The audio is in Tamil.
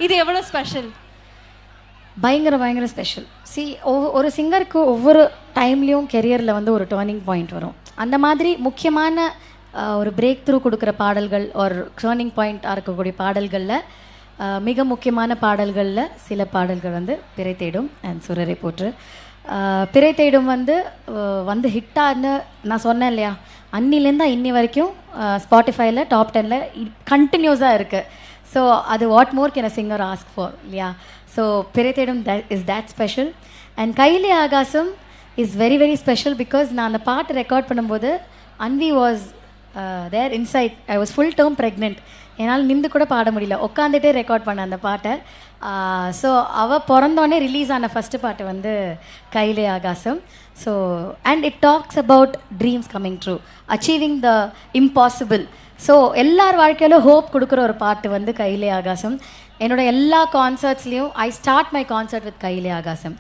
இது எவ்வளோ ஸ்பெஷல்? பயங்கர ஸ்பெஷல். ஒரு சிங்கருக்கு ஒவ்வொரு டைம்லேயும் கெரியரில் வந்து ஒரு டேர்னிங் பாயிண்ட் வரும். அந்த மாதிரி முக்கியமான ஒரு பிரேக் த்ரூ கொடுக்குற பாடல்கள் ஒரு டேர்னிங் பாயிண்ட்டாக இருக்கக்கூடிய பாடல்களில் மிக முக்கியமான பாடல்களில் சில பாடல்கள் வந்து பிறை தேடும் அண்ட் சுரரை போற்று. பிறை தேடும் வந்து ஹிட்டான்னு நான் சொன்னேன் இல்லையா, அன்னிலேருந்து இன்னி வரைக்கும் ஸ்பாட்டிஃபைல டாப் 10ல் கண்டினியூஸாக இருக்குது. ஸோ அது what more can a singer ask for இல்லையா? ஸோ பிறை தேடும் இஸ் தேட் ஸ்பெஷல். அண்ட் கையிலே ஆகாசம் இஸ் வெரி ஸ்பெஷல் பிகாஸ் நான் அந்த பாட்டு ரெக்கார்ட் பண்ணும்போது Anvi was there inside. I was full term pregnant. என்னால் நின்று கூட பாட முடியல, உட்காந்துட்டே ரெக்கார்ட் பண்ண அந்த பாட்டை. ஸோ அவள் பிறந்தோடனே ரிலீஸ் ஆன ஃபஸ்ட்டு பாட்டு வந்து கையிலே ஆகாசம். So and it talks about dreams coming true, achieving the impossible. So எல்லார் வாழ்க்கையிலும் ஹோப் கொடுக்குற ஒரு பாட்டு வந்து கையிலே ஆகாசம். என்னோட எல்லா கான்சர்ட்ஸ்லேயும் I start my concert with Kaiyile ஆகாசம்.